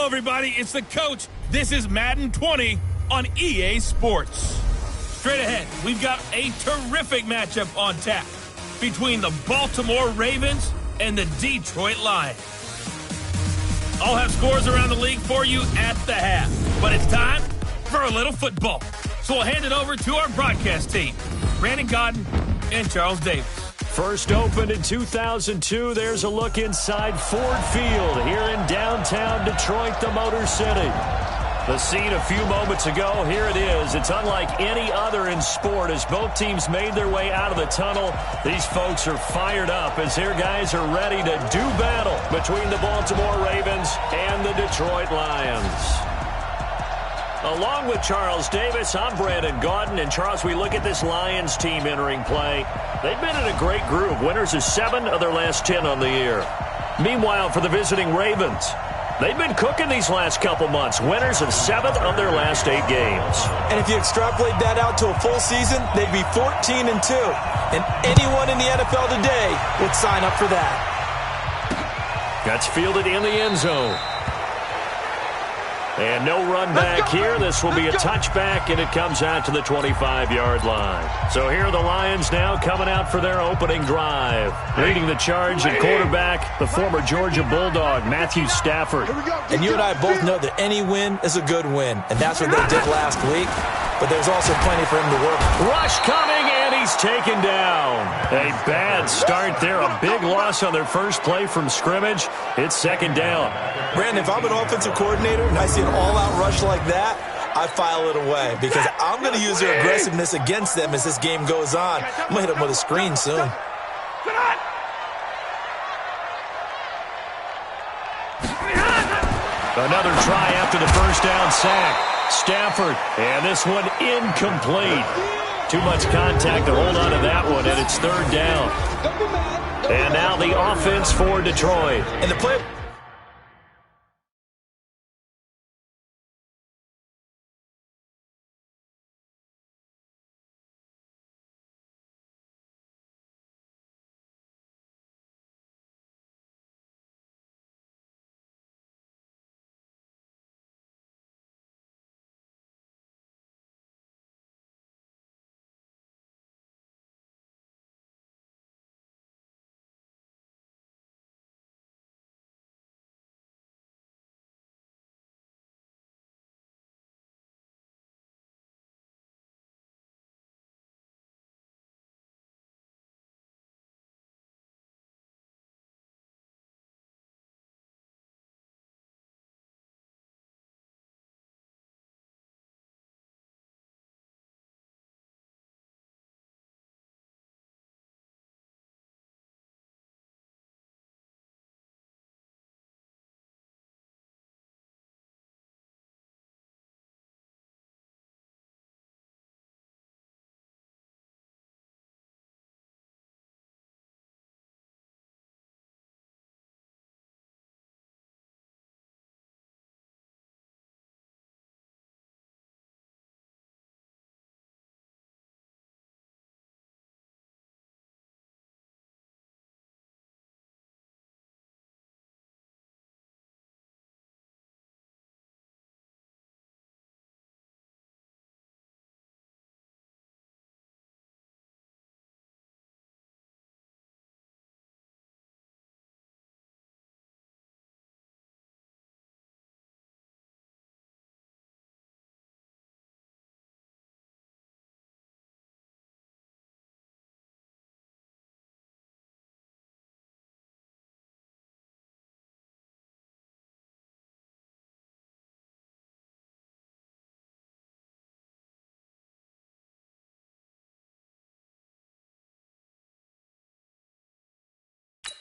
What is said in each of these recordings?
Hello, everybody. It's the coach. This is Madden 20 on EA Sports. Straight ahead, we've got a terrific matchup on tap between the Baltimore Ravens and the Detroit Lions. I'll have scores around the league for you at the half, but it's time for a little football. So we'll hand it over to our broadcast team, Brandon Godden and Charles Davis. First opened in 2002, there's a look inside Ford Field here in downtown Detroit, the Motor City. The scene a few moments ago, here it is. It's unlike any other in sport as both teams made their way out of the tunnel. These folks are fired up as their guys are ready to do battle between the Baltimore Ravens and the Detroit Lions. Along with Charles Davis, I'm Brandon Gaudin. And Charles, we look at this Lions team entering play. They've been in a great groove. Winners of 7 of their last 10 on the year. Meanwhile, for the visiting Ravens, they've been cooking these last couple months. Winners of 7 of their last 8 games. And if you extrapolate that out to a full season, they'd be 14-2. And anyone in the NFL today would sign up for that. That's fielded in the end zone. And no run back here. This will be a touchback, and it comes out to the 25-yard line. So here are the Lions now coming out for their opening drive. Leading the charge at quarterback, the former Georgia Bulldog, Matthew Stafford. And you and I both know that any win is a good win, and that's what they did last week. But there's also plenty for him to work. Rush coming, and he's taken down. A bad start there. A big loss on their first play from scrimmage. It's second down. Brandon, if I'm an offensive coordinator and I see an all-out rush like that, I file it away because I'm going to use their aggressiveness against them as this game goes on. I'm going to hit them with a screen soon. Another try after the first down sack. Stafford, and this one incomplete. Too much contact to hold on to that one, and it's third down. And now the offense for Detroit. And the play...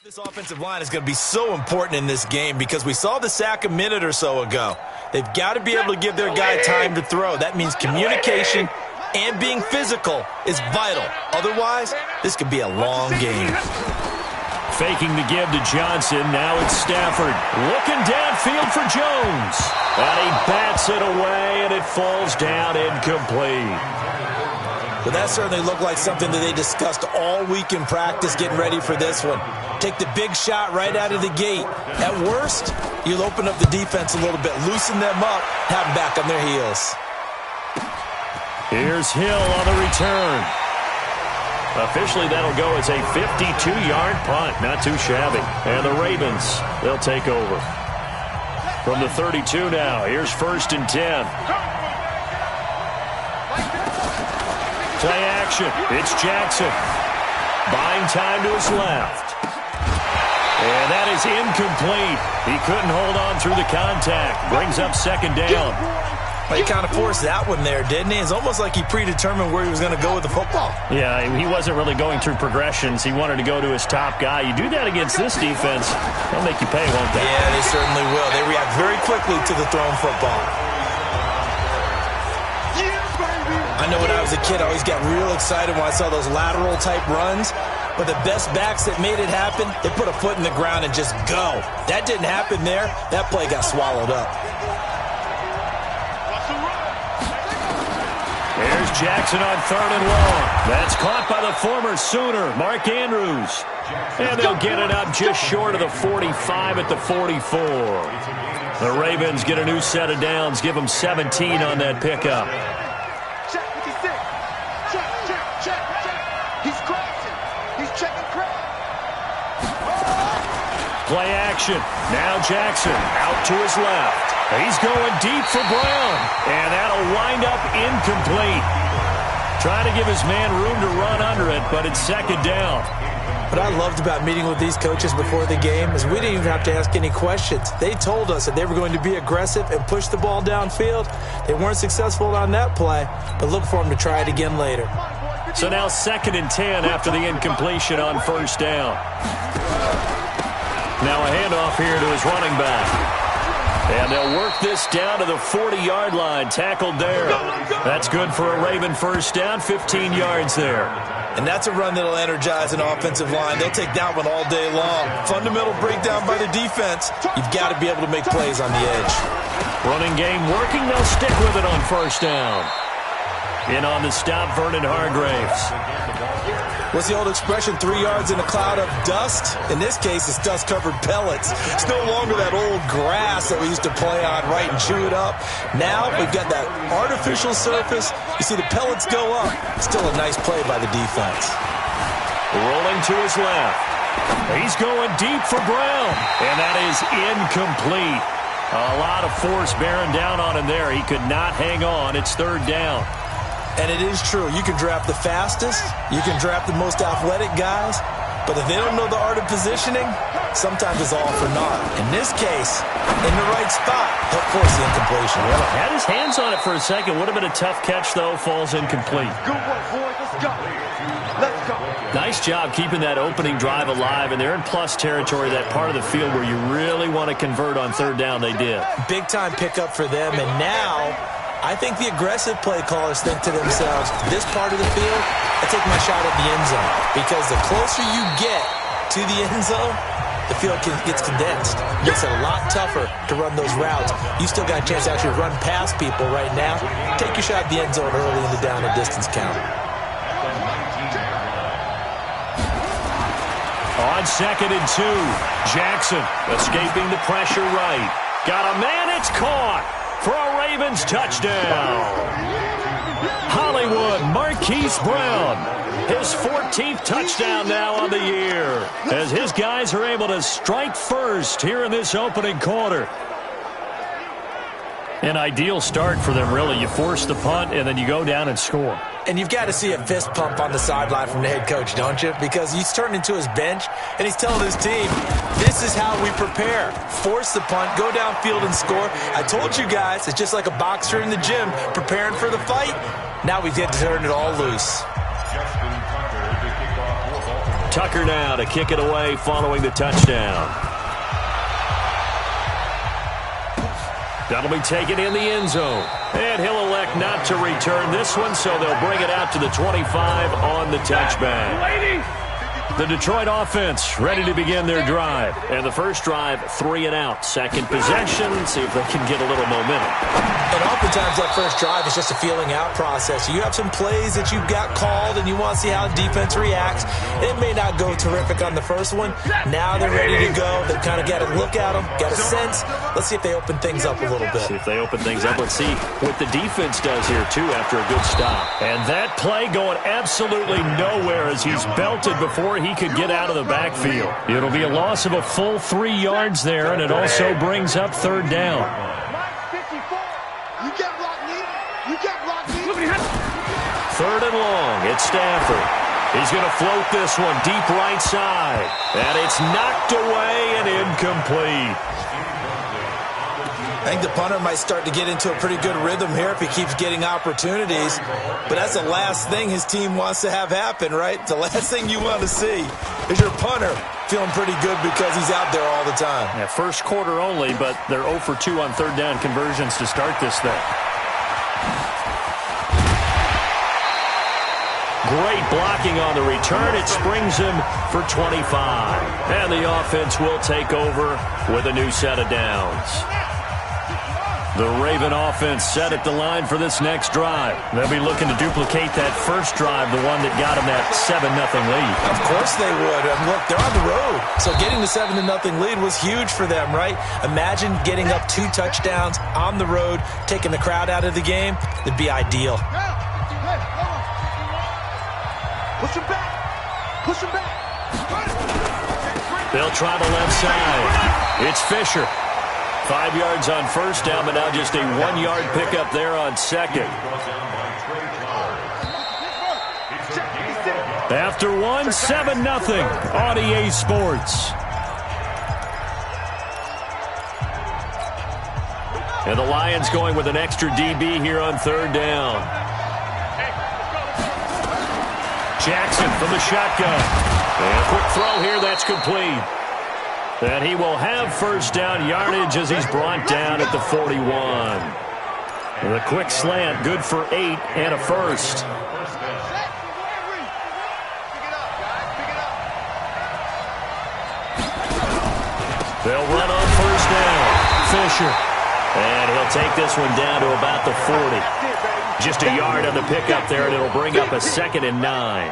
This offensive line is going to be so important in this game because we saw the sack a minute or so ago. They've got to be able to give their guy time to throw. That means communication and being physical is vital. Otherwise, this could be a long game. Faking the give to Johnson. Now it's Stafford. Looking downfield for Jones. And he bats it away, and it falls down incomplete. Well, that certainly looked like something that they discussed all week in practice getting ready for this one. Take the big shot right out of the gate. At worst, you'll open up the defense a little bit, loosen them up, have them back on their heels. Here's Hill on the return. Officially, that'll go as a 52-yard punt. Not too shabby. And the Ravens, they'll take over. From the 32 now, here's 1st and 10. Play action. It's Jackson. Buying time to his left. And that is incomplete. He couldn't hold on through the contact. Brings up 2nd down. Well, he kind of forced that one there, didn't he? It's almost like he predetermined where he was going to go with the football. Yeah, he wasn't really going through progressions. He wanted to go to his top guy. You do that against this defense, they'll make you pay, won't they? Yeah, they certainly will. They react very quickly to the thrown football. I know when I was a kid, I always got real excited when I saw those lateral-type runs. But the best backs that made it happen, they put a foot in the ground and just go. That didn't happen there. That play got swallowed up. There's Jackson on 3rd and long. That's caught by the former Sooner, Mark Andrews. And they'll get it up just short of the 45 at the 44. The Ravens get a new set of downs, give them 17 on that pickup. Play action. Now Jackson out to his left. He's going deep for Brown. And that'll wind up incomplete. Trying to give his man room to run under it, but it's 2nd down. What I loved about meeting with these coaches before the game is we didn't even have to ask any questions. They told us that they were going to be aggressive and push the ball downfield. They weren't successful on that play, but look for them to try it again later. So now 2nd and 10 after the incompletion on 1st down. Now a handoff here to his running back. And they'll work this down to the 40-yard line. Tackled there. That's good for a Raven 1st down, 15 yards there. And that's a run that'll energize an offensive line. They'll take that one all day long. Fundamental breakdown by the defense. You've got to be able to make plays on the edge. Running game working. They'll stick with it on 1st down. In on the stop, Vernon Hargraves. What's the old expression, 3 yards in a cloud of dust? In this case, it's dust-covered pellets. It's no longer that old grass that we used to play on, right, and chew it up. Now we've got that artificial surface. You see the pellets go up. Still a nice play by the defense. Rolling to his left. He's going deep for Brown. And that is incomplete. A lot of force bearing down on him there. He could not hang on. It's 3rd down. And it is true. You can draft the fastest. You can draft the most athletic guys. But if they don't know the art of positioning, sometimes it's all for naught. In this case, in the right spot, he'll force the incompletion. Well, had his hands on it for a second. Would have been a tough catch, though. Falls incomplete. Good work, boys. Let's go. Let's go. Nice job keeping that opening drive alive. And they're in plus territory, that part of the field where you really want to convert on 3rd down. They did. Big-time pickup for them. And now I think the aggressive play callers think to themselves, this part of the field, I take my shot at the end zone. Because the closer you get to the end zone, the field gets condensed. It makes it a lot tougher to run those routes. You still got a chance to actually run past people right now. Take your shot at the end zone early in the down and distance count. On 2nd and 2, Jackson escaping the pressure right. Got a man, it's caught for a Ravens touchdown. Hollywood Marquise Brown, his 14th touchdown now on the year, as his guys are able to strike first here in this opening quarter. An ideal start for them, really. You force the punt, and then you go down and score. And you've got to see a fist pump on the sideline from the head coach, don't you? Because he's turned into his bench, and he's telling his team, this is how we prepare. Force the punt, go downfield and score. I told you guys, it's just like a boxer in the gym preparing for the fight. Now we've got to turn it all loose. Tucker now to kick it away following the touchdown. That'll be taken in the end zone. And he'll elect not to return this one, so they'll bring it out to the 25 on the touchback. The Detroit offense ready to begin their drive. And the first drive, 3 and out. Second possession, see if they can get a little momentum. And oftentimes that first drive is just a feeling out process. You have some plays that you've got called and you want to see how the defense reacts. It may not go terrific on the first one. Now they're ready to go. They've kind of got to look at them, got a sense. Let's see if they open things up a little bit. See if they open things up. Let's see what the defense does here, too, after a good stop. And that play going absolutely nowhere as he's belted before he could get out of the backfield. It'll be a loss of a full 3 yards there, and it also brings up third down. Third and long, it's Stafford. He's going to float this one deep right side. And it's knocked away and incomplete. I think the punter might start to get into a pretty good rhythm here if he keeps getting opportunities. But that's the last thing his team wants to have happen, right? The last thing you want to see is your punter feeling pretty good because he's out there all the time. Yeah, first quarter only, but they're 0 for 2 on third down conversions to start this thing. Great blocking on the return. It springs him for 25. And the offense will take over with a new set of downs. The Raven offense set at the line for this next drive. They'll be looking to duplicate that first drive, the one that got them that 7-0 lead. Of course they would. And look, they're on the road. So getting the 7-0 lead was huge for them, right? Imagine getting up 2 touchdowns on the road, taking the crowd out of the game. It'd be ideal. Push him back. Push him back. They'll try the left side. It's Fisher. 5 yards on first down, but now just a 1-yard pickup there on second. After 1, 7-0 on EA Sports. And the Lions going with an extra DB here on third down. Jackson from the shotgun. And a quick throw here, that's complete. And he will have first down yardage as he's brought down at the 41. The quick slant, good for 8 and a first. They'll run on first down. Fisher. And he'll take this one down to about the 40. Just a yard on the pickup there, and it'll bring up a 2nd and 9.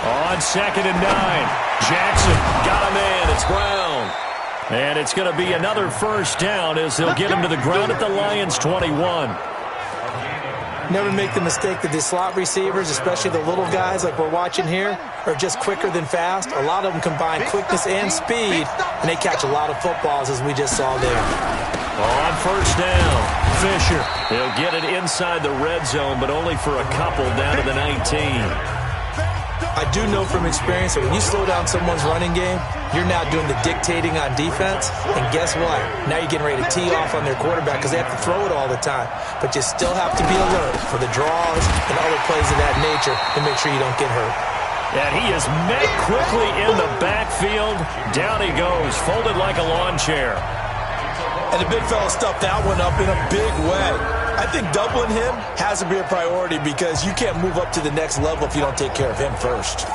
On 2nd and 9, Jackson got him in. It's Brown. And it's going to be another first down as they'll get him to the ground at the Lions' 21. Never make the mistake that the slot receivers, especially the little guys like we're watching here, are just quicker than fast. A lot of them combine quickness and speed, and they catch a lot of footballs, as we just saw there. On first down, Fisher. He'll get it inside the red zone, but only for a couple down to the 19. I do know from experience that when you slow down someone's running game, you're now doing the dictating on defense. And guess what? Now you're getting ready to tee off on their quarterback because they have to throw it all the time. But you still have to be alert for the draws and other plays of that nature to make sure you don't get hurt. And he is met quickly in the backfield. Down he goes, folded like a lawn chair. And the big fella stuffed that one up in a big way. I think doubling him has to be a priority because you can't move up to the next level if you don't take care of him first.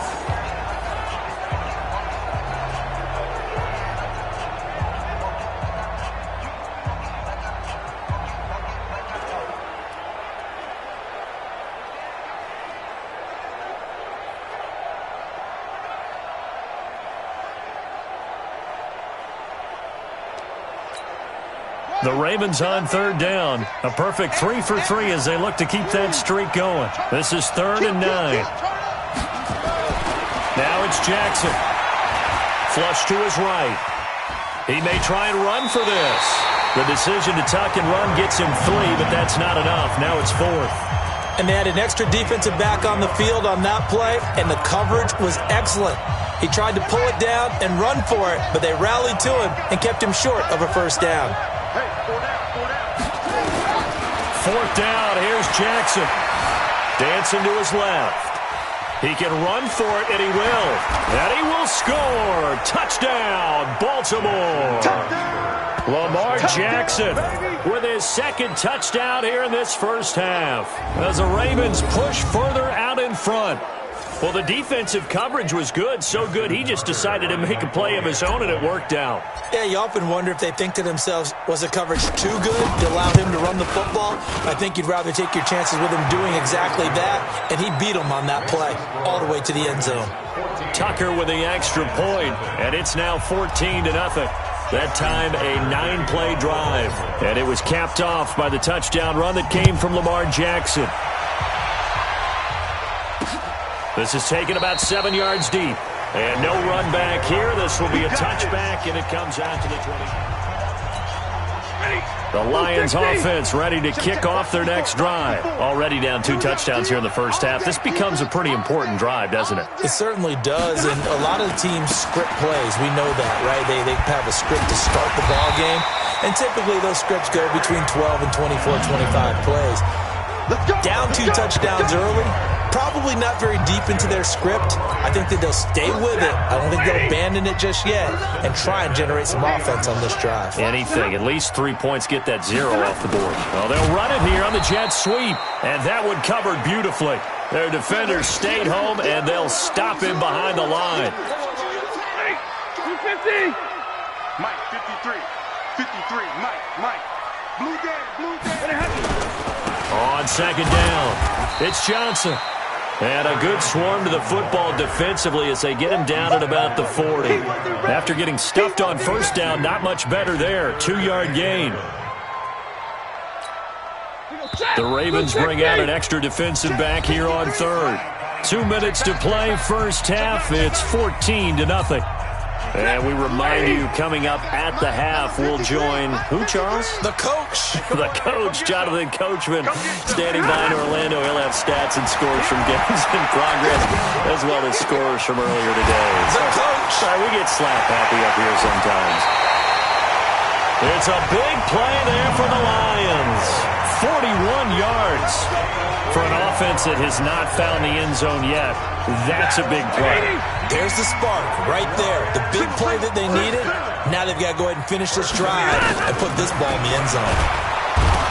The Ravens on third down. A perfect 3 for 3 as they look to keep that streak going. This is 3rd and 9. Now it's Jackson. Flush to his right. He may try and run for this. The decision to tuck and run gets him 3, but that's not enough. Now it's 4th. And they had an extra defensive back on the field on that play, and the coverage was excellent. He tried to pull it down and run for it, but they rallied to him and kept him short of a first down. 4th down, here's Jackson. Dancing to his left. He can run for it, and he will. And he will score. Touchdown, Baltimore. Lamar Jackson with his second touchdown here in this first half as the Ravens push further out in front. Well, the defensive coverage was good, so good he just decided to make a play of his own, and it worked out. Yeah, you often wonder if they think to themselves, was the coverage too good to allow him to run the football? I think you'd rather take your chances with him doing exactly that, and he beat him on that play all the way to the end zone. Tucker with the extra point, and it's now 14-0. That time, a 9-play drive, and it was capped off by the touchdown run that came from Lamar Jackson. This is taken about 7 yards deep. And no run back here. This will be a touchback, and it comes out to the 20. The Lions offense ready to kick off their next drive. Already down 2 touchdowns here in the first half. This becomes a pretty important drive, doesn't it? It certainly does, and a lot of the teams script plays. We know that, right? They have a script to start the ball game, and typically those scripts go between 12 and 24, 25 plays. Down 2 touchdowns early. Probably not very deep into their script. I think that they'll stay with it. I don't think they'll abandon it just yet and try and generate some offense on this drive. Anything. At least 3 points, get that 0 off the board. Well, they'll run it here on the jet sweep, and that one covered beautifully. Their defenders stayed home, and they'll stop him behind the line. 250. Mike, 53. 53. Mike. Blue dead. On second down, it's Johnson. And a good swarm to the football defensively as they get him down at about the 40. After getting stuffed on first down, not much better there. 2-yard gain. The Ravens bring out an extra defensive back here on third. 2 minutes to play first half. It's 14-0. And we remind you, coming up at the half, we'll join who, Charles? The coach. The coach, Jonathan Coachman, standing by in Orlando. He'll have stats and scores from games in progress, as well as scores from earlier today. The coach. Sorry, we get slap happy up here sometimes. It's a big play there for the Lions. 41 yards for an offense that has not found the end zone yet. That's a big play. There's the spark right there. The big play that they needed. Now they've got to go ahead and finish this drive and put this ball in the end zone.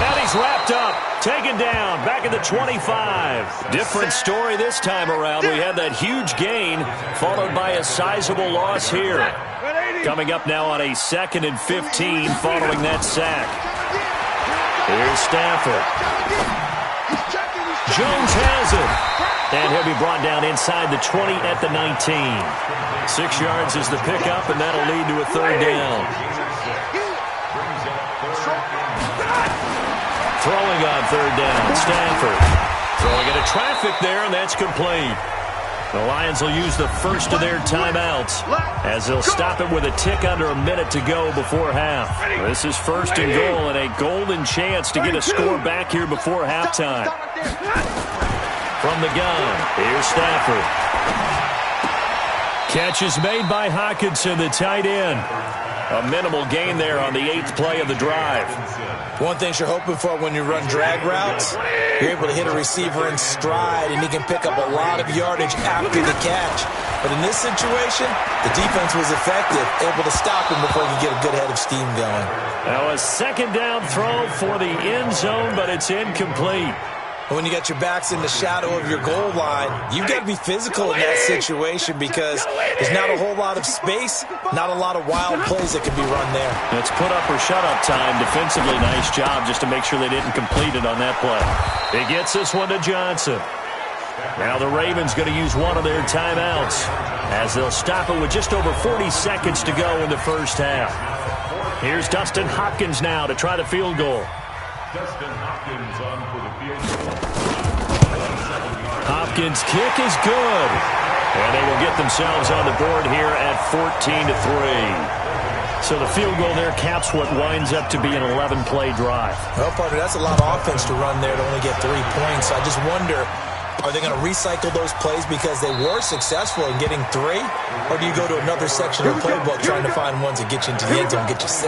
And he's wrapped up, taken down, back at the 25. Different story this time around. We had that huge gain, followed by a sizable loss here. Coming up now on a 2nd and 15 following that sack. Here's Stafford. Jones has it. And he'll be brought down inside the 20 at the 19. 6 yards is the pickup, and that'll lead to a 3rd down. Throwing on 3rd down, Stafford. Throwing into traffic there, and that's complete. The Lions will use the first of their timeouts as they'll stop it with a tick under a minute to go before half. This is 1st and goal and a golden chance to get a score back here before halftime. From the gun, here's Stafford. Catch is made by Hockenson, the tight end. A minimal gain there on the 8th play of the drive. One thing you're hoping for when you run drag routes, you're able to hit a receiver in stride, and he can pick up a lot of yardage after the catch. But in this situation, the defense was effective, able to stop him before he could get a good head of steam going. Now a 2nd down throw for the end zone, but it's incomplete. When you got your backs in the shadow of your goal line, you've got to be physical in that situation because there's not a whole lot of space, not a lot of wild plays that can be run there. It's put up or shut up time. Defensively, nice job just to make sure they didn't complete it on that play. He gets this one to Johnson. Now the Ravens going to use one of their timeouts as they'll stop it with just over 40 seconds to go in the first half. Here's Dustin Hopkins now to try the field goal. Dustin Hopkins on for the field goal. Hopkins' kick is good. And they will get themselves on the board here at 14-3. So the field goal there caps what winds up to be an 11-play drive. Well, partner, that's a lot of offense to run there to only get 3 points. I just wonder, are they going to recycle those plays because they were successful in getting 3? Or do you go to another section of the playbook trying to find ones that get you into the end zone and get you 6?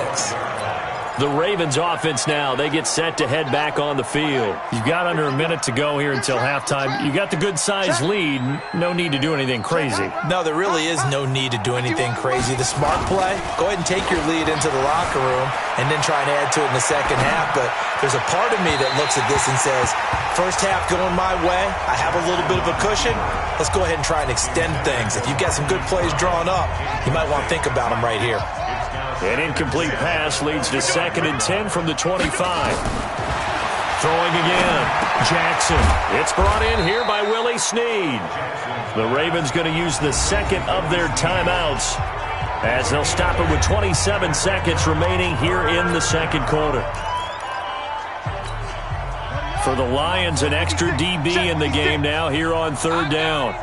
The Ravens offense now, they get set to head back on the field. You've got under a minute to go here until halftime. You got the good-sized lead. No need to do anything crazy. No, there really is no need to do anything crazy. The smart play, go ahead and take your lead into the locker room and then try and add to it in the second half. But there's a part of me that looks at this and says, first half going my way, I have a little bit of a cushion. Let's go ahead and try and extend things. If you've got some good plays drawn up, you might want to think about them right here. An incomplete pass leads to 2nd and 10 from the 25. Throwing again. Jackson. It's brought in here by Willie Snead. The Ravens going to use the second of their timeouts as they'll stop it with 27 seconds remaining here in the second quarter. For the Lions, an extra DB in the game now here on 3rd down.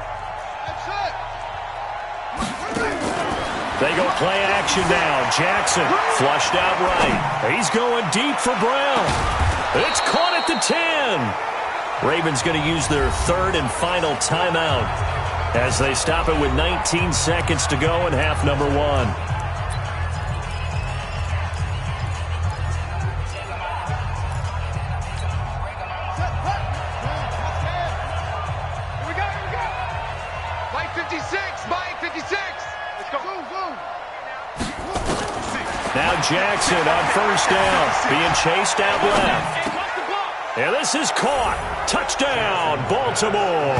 They go play action now. Jackson flushed out right. He's going deep for Brown. It's caught at the 10. Ravens going to use their 3rd and final timeout as they stop it with 19 seconds to go in half number 1. Now Jackson on 1st down, being chased out left. And this is caught. Touchdown, Baltimore.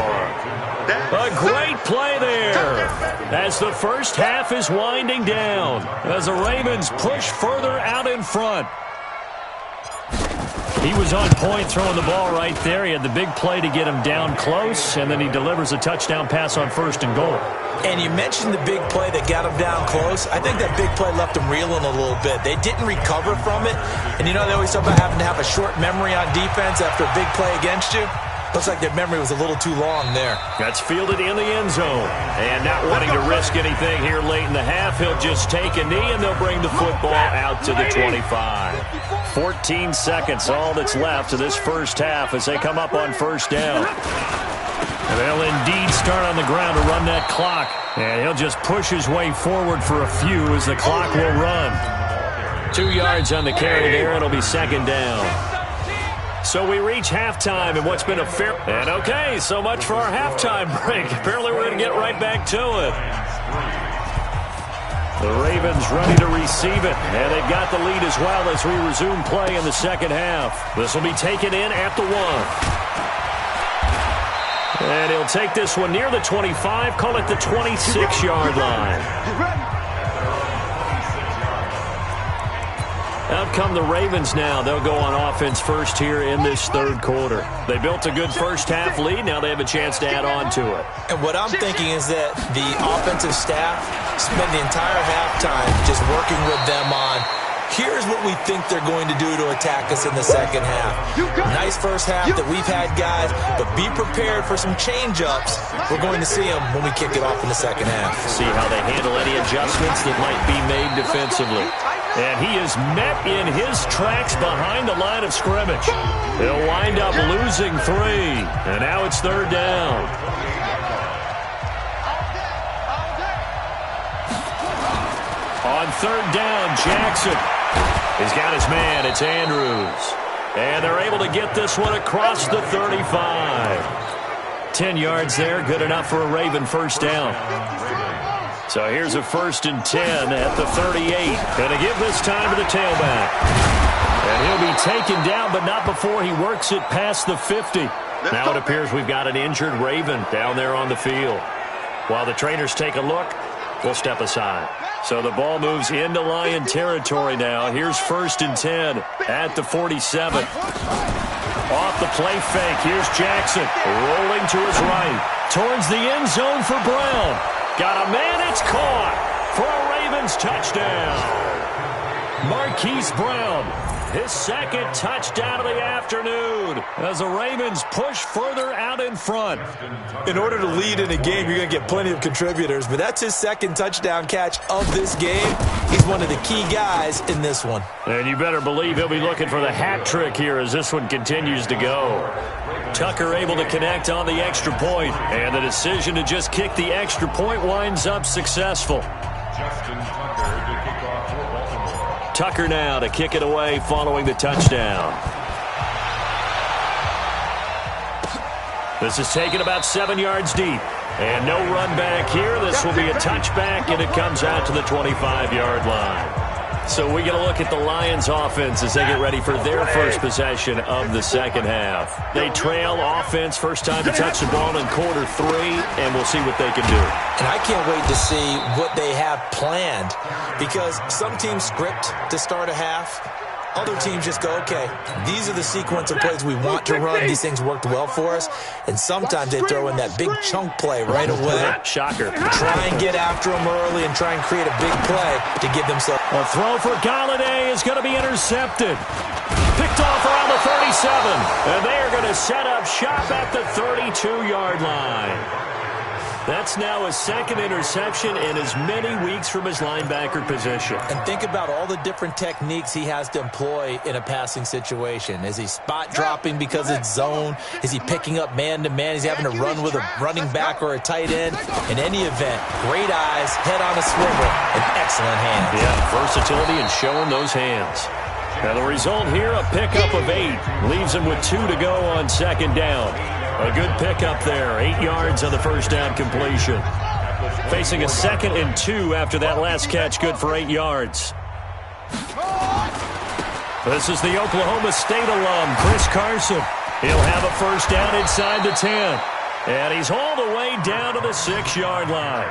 A great play there as the first half is winding down as the Ravens push further out in front. He was on point throwing the ball right there. He had the big play to get him down close, and then he delivers a touchdown pass on 1st and goal. And you mentioned the big play that got him down close. I think that big play left him reeling a little bit. They didn't recover from it. And you know they always talk about having to have a short memory on defense after a big play against you. Looks like their memory was a little too long there. That's fielded in the end zone. And not wanting to risk anything here late in the half, he'll just take a knee and they'll bring the football out to the 25. 14 seconds, all that's left of this first half as they come up on 1st down. And they'll indeed start on the ground to run that clock. And he'll just push his way forward for a few as the clock will run. 2 yards on the carry there. It'll be 2nd down. So we reach halftime in what's been a fair... And okay, so much for our halftime break. Apparently we're going to get right back to it. The Ravens ready to receive it. And they've got the lead as well as we resume play in the second half. This will be taken in at the 1. And he'll take this one near the 25, call it the 26-yard line. Out come the Ravens now. They'll go on offense first here in this 3rd quarter. They built a good first half lead. Now they have a chance to add on to it. And what I'm thinking is that the offensive staff spend the entire halftime just working with them on, here's what we think they're going to do to attack us in the second half. Nice first half that we've had, guys, but be prepared for some change-ups. We're going to see them when we kick it off in the second half. See how they handle any adjustments that might be made defensively. And he is met in his tracks behind the line of scrimmage. He'll wind up losing 3. And now it's 3rd down. On 3rd down, Jackson. He's got his man. It's Andrews. And they're able to get this one across the 35. 10 yards there. Good enough for a Raven first down. So here's a 1st and 10 at the 38. Going to give this time to the tailback. And he'll be taken down, but not before he works it past the 50. Now it appears we've got an injured Raven down there on the field. While the trainers take a look, we'll step aside. So the ball moves into Lion territory now. Here's 1st and 10 at the 47. Off the play fake. Here's Jackson rolling to his right. Towards the end zone for Brown. Got a man, it's caught for a Ravens touchdown. Marquise Brown, his 2nd touchdown of the afternoon as the Ravens push further out in front. In order to lead in a game, you're going to get plenty of contributors, but that's his 2nd touchdown catch of this game. He's one of the key guys in this one. And you better believe he'll be looking for the hat trick here as this one continues to go. Tucker able to connect on the extra point, and the decision to just kick the extra point winds up successful. Tucker now to kick it away following the touchdown. This is taken about 7 yards deep. And no run back here. This will be a touchback, and it comes out to the 25-yard line. So we get a look at the Lions offense as they get ready for their first possession of the second half. They trail offense, first time to touch the ball in quarter 3, and we'll see what they can do. And I can't wait to see what they have planned, because some teams script to start a half. Other teams just go, okay, these are the sequence of plays we want to run. These things worked well for us. And sometimes they throw in that big chunk play right away. Shocker. Try and get after them early and try and create a big play to give themselves. A throw for Galladay is going to be intercepted. Picked off around the 37. And they are going to set up shop at the 32-yard line. That's now his second interception in as many weeks from his linebacker position. And think about all the different techniques he has to employ in a passing situation. Is he spot dropping because it's zone? Is he picking up man-to-man? Is he having to run with a running back or a tight end? In any event, great eyes, head on a swivel, and excellent hands. Yeah, versatility and showing those hands. Now the result here, a pickup of 8. Leaves him with 2 to go on second down. A good pickup there, 8 yards on the first down completion. Facing a 2nd and 2 after that last catch, good for 8 yards. This is the Oklahoma State alum, Chris Carson. He'll have a first down inside the 10. And he's all the way down to the 6-yard line.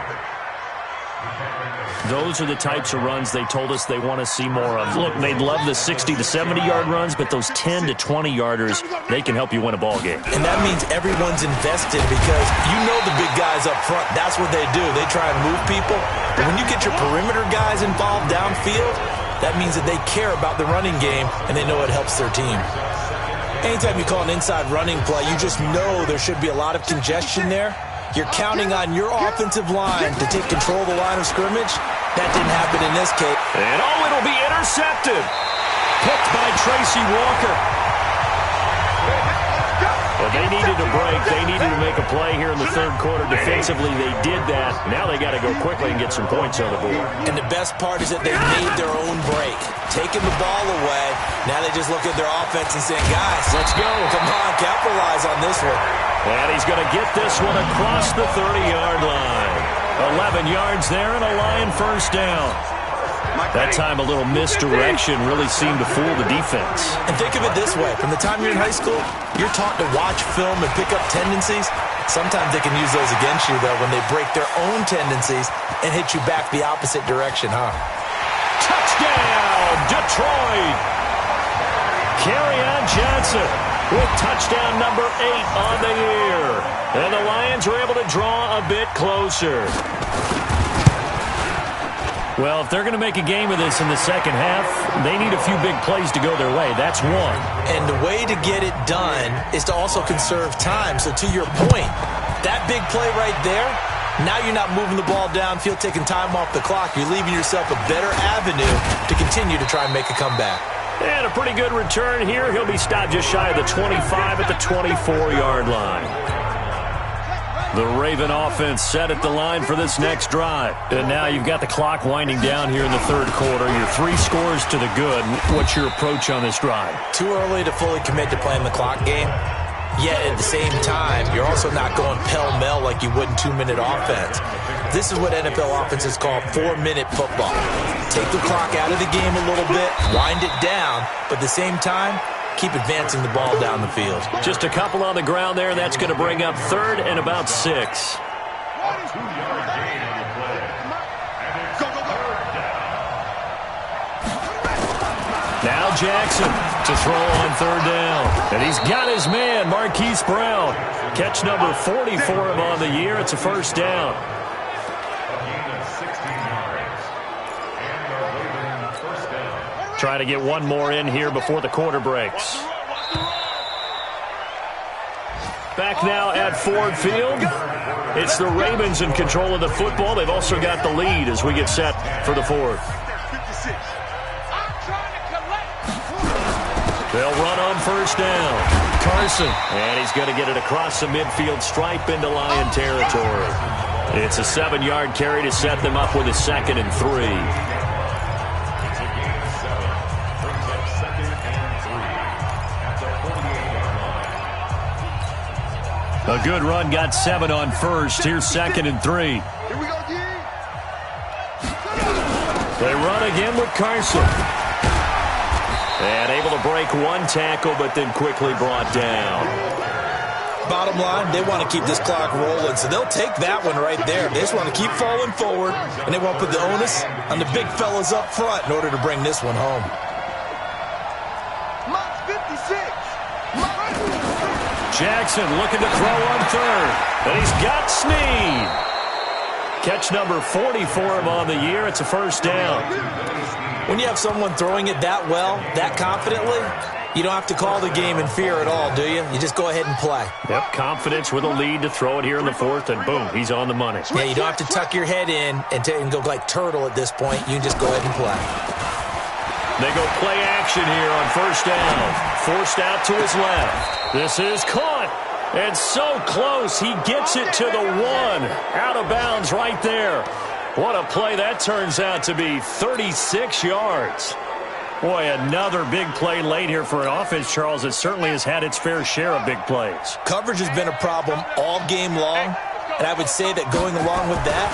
Those are the types of runs they told us they want to see more of. Look, they'd love the 60 to 70-yard runs, but those 10 to 20-yarders, they can help you win a ball game. And that means everyone's invested, because you know the big guys up front, that's what they do. They try and move people. But when you get your perimeter guys involved downfield, that means that they care about the running game, and they know it helps their team. Anytime you call an inside running play, you just know there should be a lot of congestion there. You're counting on your offensive line to take control of the line of scrimmage. That didn't happen in this case. And it'll be intercepted. Picked by Tracy Walker. Well, they needed a break. They needed to make a play here in the third quarter. Defensively, they did that. Now they got to go quickly and get some points on the board. And the best part is that they made their own break. Taking the ball away. Now they just look at their offense and saying, guys, let's go. Come on, capitalize on this one. And he's going to get this one across the 30-yard line. 11 yards there and a Lion first down. That time a little misdirection really seemed to fool the defense. And think of it this way. From the time you're in high school, you're taught to watch film and pick up tendencies. Sometimes they can use those against you, though, when they break their own tendencies and hit you back the opposite direction, huh? Touchdown, Detroit! Kerryon Johnson with touchdown number 8 on the year. And the Lions are able to draw a bit closer. Well, if they're going to make a game of this in the second half, they need a few big plays to go their way. That's one. And the way to get it done is to also conserve time. So to your point, that big play right there, now you're not moving the ball downfield, taking time off the clock. You're leaving yourself a better avenue to continue to try and make a comeback. And a pretty good return here. He'll be stopped just shy of the 25 at the 24-yard line. The Raven offense set at the line for this next drive. And now you've got the clock winding down here in the third quarter. You're 3 scores to the good. What's your approach on this drive? Too early to fully commit to playing the clock game. Yet at the same time, you're also not going pell-mell like you would in 2-minute offense. This is what NFL offenses call 4-minute football. Take the clock out of the game a little bit, wind it down, but at the same time, keep advancing the ball down the field. Just a couple on the ground there. That's going to bring up 3rd and about 6. 2-yard gain on the play. And it's 3rd down. Now Jackson to throw on 3rd down. And he's got his man, Marquise Brown. Catch number 40 for him on the year. It's a first down. A gain of 16 yards. And the Raven first down. Trying to get one more in here before the quarter breaks. Back now at Ford Field. It's the Ravens in control of the football. They've also got the lead as we get set for the fourth. They'll run on first down. Carson. And he's going to get it across the midfield stripe into Lion territory. It's a 7-yard carry to set them up with a 2nd and 3. A good run, got 7 on first. Here's 2nd and 3. Here we go, D. They run again with Carson. And able to break one tackle, but then quickly brought down. Bottom line, they want to keep this clock rolling, so they'll take that one right there. They just want to keep falling forward, and they want to put the onus on the big fellas up front in order to bring this one home. Mark 56. Jackson looking to throw on 3rd. And he's got Snead. Catch number 40 for him on the year. It's a first down. When you have someone throwing it that well, that confidently, you don't have to call the game in fear at all, do you? You just go ahead and play. Yep, confidence with a lead to throw it here in the 4th, and boom, he's on the money. Yeah, you don't have to tuck your head in and go like turtle at this point. You can just go ahead and play. They go play action here on first down. Forced out to his left. This is caught. And so close, he gets it to the 1. Out of bounds right there. What a play that turns out to be, 36 yards. Boy, another big play late here for an offense, Charles, that certainly has had its fair share of big plays. Coverage has been a problem all game long, and I would say that going along with that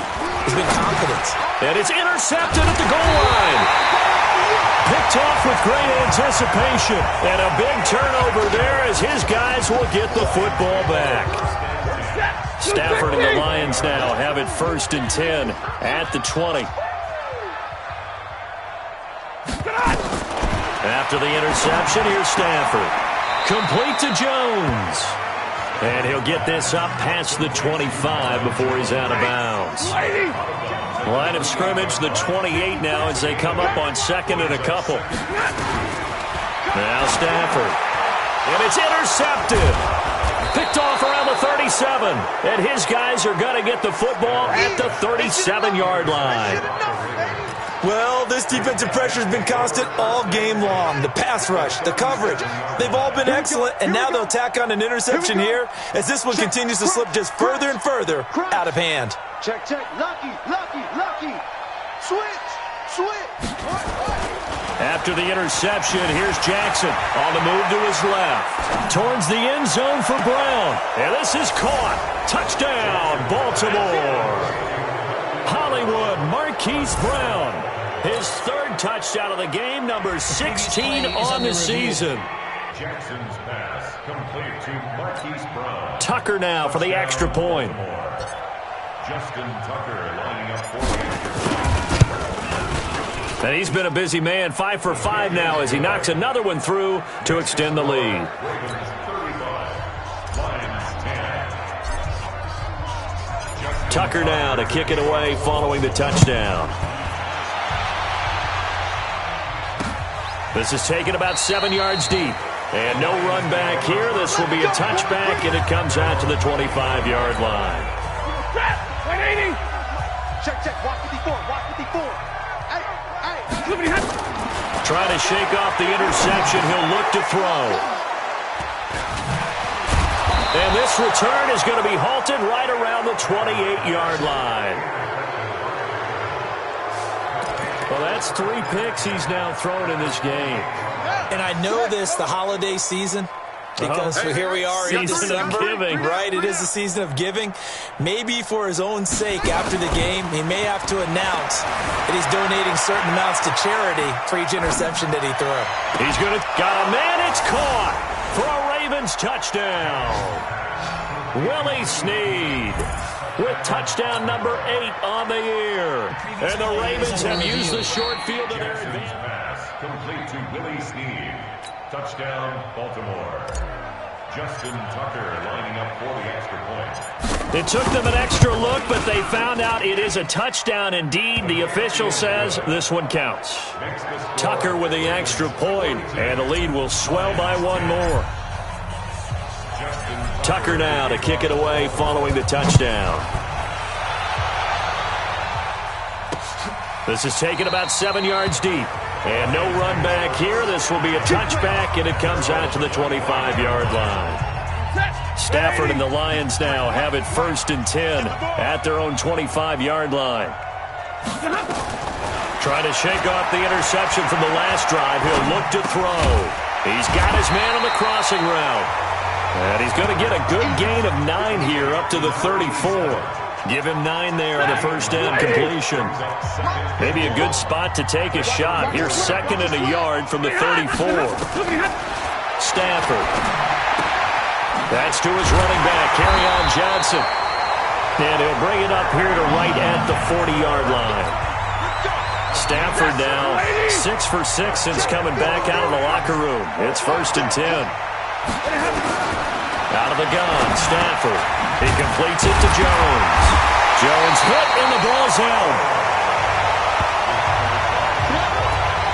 has been confidence. And it's intercepted at the goal line. Picked off with great anticipation. And a big turnover there as his guys will get the football back. Stafford and the Lions now have it 1st and 10 at the 20. After the interception, here's Stafford. Complete to Jones. And he'll get this up past the 25 before he's out of bounds. Line of scrimmage, the 28 now as they come up on 2nd and a couple. Now Stafford. And it's intercepted. Picked off around the 37. And his guys are going to get the football at the 37-yard line. Well, this defensive pressure has been constant all game long. The pass rush, the coverage, they've all been excellent, and now they'll tack on an interception here as this one continues to slip just further and further out of hand. Check, check. Lucky. Switch. After the interception, here's Jackson on the move to his left. Towards the end zone for Brown. And this is caught. Touchdown, Baltimore. Hollywood Marquise Brown. His 3rd touchdown of the game, number 16 on the season. Jackson's pass complete to Marquise Brown. Tucker now for the extra point. Justin Tucker lining up for the extra point. And he's been a busy man, 5 for 5 now as he knocks another one through to extend the lead. Ravens 35, Lions 10. Tucker now to kick it away following the touchdown. This is taken about 7 yards deep. And no run back here. This will be a touchback, and it comes out to the 25-yard line. 180. Check. Walk 54. Trying to shake off the interception. He'll look to throw. And this return is going to be halted right around the 28-yard line. Well, that's 3 picks he's now thrown in this game. And I know this, the holiday season, because here we are in December, right? It is the season of giving. Maybe for his own sake after the game, he may have to announce that he's donating certain amounts to charity for each interception that he threw. He's going to, got a man, it's caught for a Ravens touchdown. Willie Snead with touchdown number 8 on the year. And the Ravens have used the short field to their advantage. Pass complete to Willie Snead. Touchdown, Baltimore. Justin Tucker lining up for the extra point. It took them an extra look, but they found out it is a touchdown indeed. The official says this one counts. Tucker with the extra point, and the lead will swell by 1 more. Tucker now to kick it away following the touchdown. This is taken about 7 yards deep. And no run back here. This will be a touchback, and it comes out to the 25-yard line. Stafford and the Lions now have it 1st and 10 at their own 25-yard line. Trying to shake off the interception from the last drive. He'll look to throw. He's got his man on the crossing route. And he's going to get a good gain of 9 here up to the 34. Give him 9 there on the first down completion. Maybe a good spot to take a shot. Here's 2nd and a yard from the 34. Stafford. That's to his running back, Kerryon Johnson. And he'll bring it up here to right at the 40-yard line. Stafford now 6 for 6 since coming back out of the locker room. It's 1st and 10. Out of the gun, Stafford. He completes it to Jones. Jones hit, and the ball's out.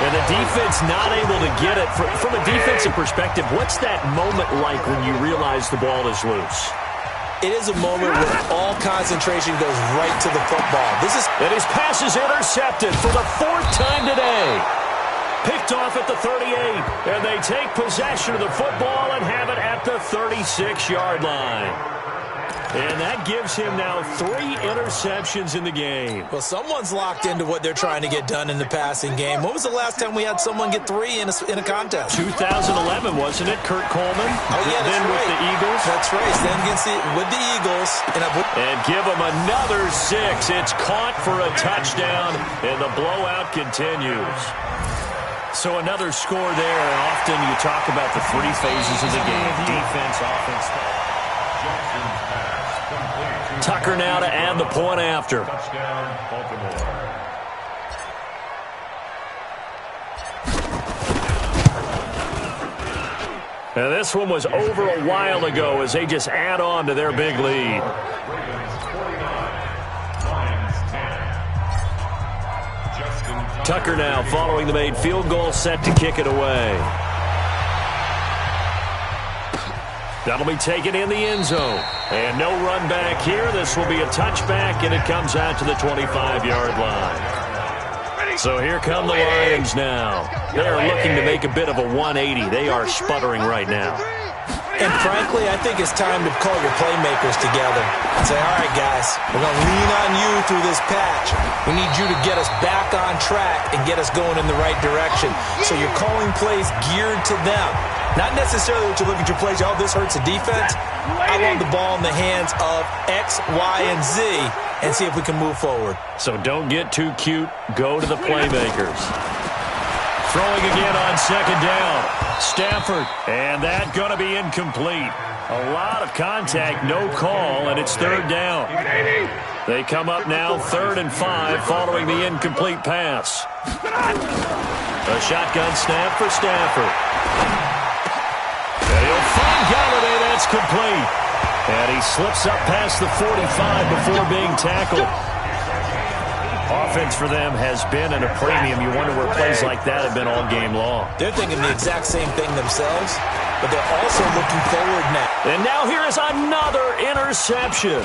And the defense not able to get it. From a defensive perspective, what's that moment like when you realize the ball is loose? It is a moment where all concentration goes right to the football. And his pass is intercepted for the 4th time today. Picked off at the 38, and they take possession of the football and have it at the 36-yard line. And that gives him now 3 interceptions in the game. Well, someone's locked into what they're trying to get done in the passing game. When was the last time we had someone get 3 in a contest? 2011, wasn't it? Kurt Coleman? Oh, yeah, that's then right. With the Eagles? That's right. Then with the Eagles. And give him another 6. It's caught for a touchdown, and the blowout continues. So another score there. Often you talk about the 3 phases of the game. Defense, offense. Tucker now to add the point after. Touchdown, Baltimore. Now this one was over a while ago as they just add on to their big lead. Tucker now following the made field goal, set to kick it away. That'll be taken in the end zone. And no run back here. This will be a touchback, and it comes out to the 25-yard line. So here come the Lions now. They are looking to make a bit of a 180. They are sputtering right now. And frankly, I think it's time to call your playmakers together and say, all right, guys, we're going to lean on you through this patch. We need you to get us back on track and get us going in the right direction. So you're calling plays geared to them. Not necessarily what you look at your plays, oh, this hurts the defense. I want the ball in the hands of X, Y, and Z and see if we can move forward. So don't get too cute. Go to the playmakers. Throwing again on 2nd down. Stafford, and that going to be incomplete. A lot of contact, no call, and it's 3rd down. They come up now 3rd and 5 following the incomplete pass. A shotgun snap for Stafford. And he'll find Galladay. That's complete. And he slips up past the 45 before being tackled. Offense for them has been at a premium. You wonder where plays like that have been all game long. They're thinking the exact same thing themselves, but they're also looking forward now. And now here is another interception.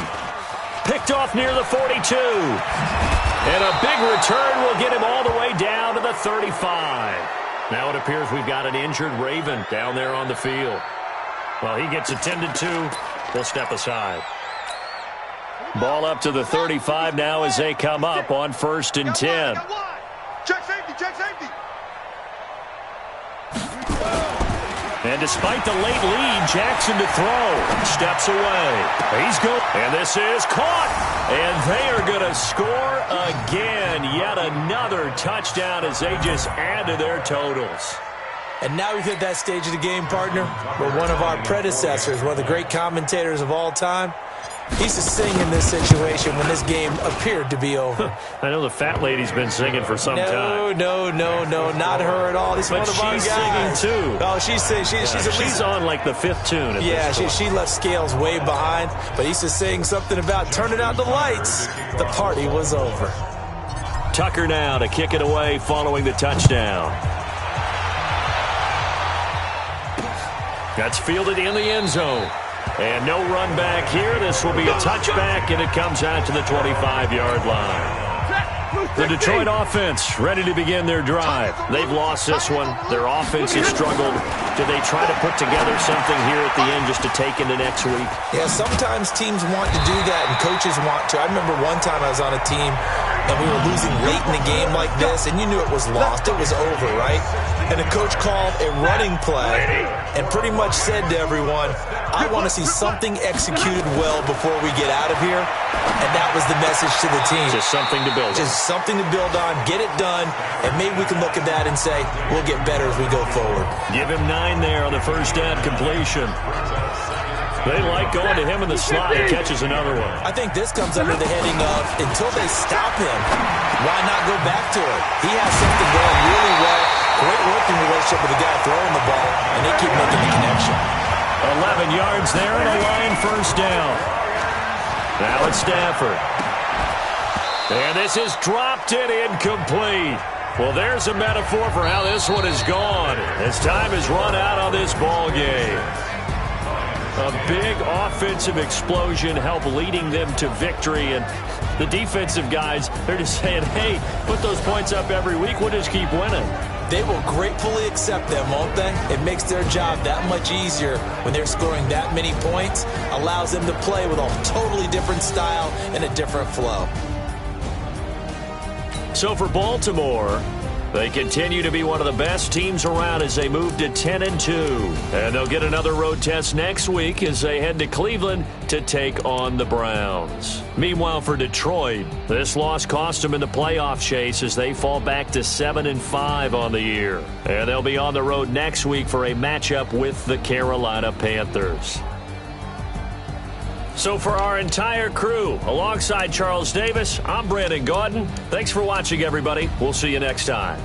Picked off near the 42. And a big return will get him all the way down to the 35. Now it appears we've got an injured Raven down there on the field. Well, he gets attended to. We'll step aside. Ball up to the 35 now as they come up on 1st and 10. Check safety, check safety. And despite the late lead, Jackson to throw. Steps away. He's good. And this is caught. And they are going to score again. Yet another touchdown as they just add to their totals. And now we've hit that stage of the game, partner, where one of our predecessors, one of the great commentators of all time, he used to sing in this situation when this game appeared to be over. I know the fat lady's been singing for some time. No, not her at all. This is one of our guys. She's singing too. Oh, she's singing. She's on like the 5th tune. Yeah, she left Scales way behind, but he used to sing something about turning out the lights. The party was over. Tucker now to kick it away following the touchdown. That's fielded in the end zone. And no run back here. This will be a touchback, and it comes out to the 25-yard line. The Detroit offense ready to begin their drive. They've lost this one. Their offense has struggled. Do they try to put together something here at the end just to take into next week? Yeah, sometimes teams want to do that, and coaches want to. I remember one time I was on a team, and we were losing late in the game like this, and you knew it was lost. It was over, right? And the coach called a running play and pretty much said to everyone, I want to see something executed well before we get out of here, and that was the message to the team. Just something to build on. Just something to build on, get it done, and maybe we can look at that and say, we'll get better as we go forward. Give him 9 there on the first down completion. They like going to him in the slot. He catches another one. I think this comes under the heading of, until they stop him, why not go back to it? He has something going really well. Great working relationship with the guy throwing the ball, and they keep making the connection. 11 yards there and a line first down. Now it's Stafford. And this is dropped and incomplete. Well, there's a metaphor for how this one is gone. As time has run out on this ball game. A big offensive explosion helped leading them to victory. And the defensive guys, they're just saying, hey, put those points up every week. We'll just keep winning. They will gratefully accept them, won't they? It makes their job that much easier when they're scoring that many points. Allows them to play with a totally different style and a different flow. So for Baltimore, they continue to be one of the best teams around as they move to 10-2. And they'll get another road test next week as they head to Cleveland to take on the Browns. Meanwhile, for Detroit, this loss cost them in the playoff chase as they fall back to 7-5 on the year. And they'll be on the road next week for a matchup with the Carolina Panthers. So for our entire crew, alongside Charles Davis, I'm Brandon Gaudin. Thanks for watching, everybody. We'll see you next time.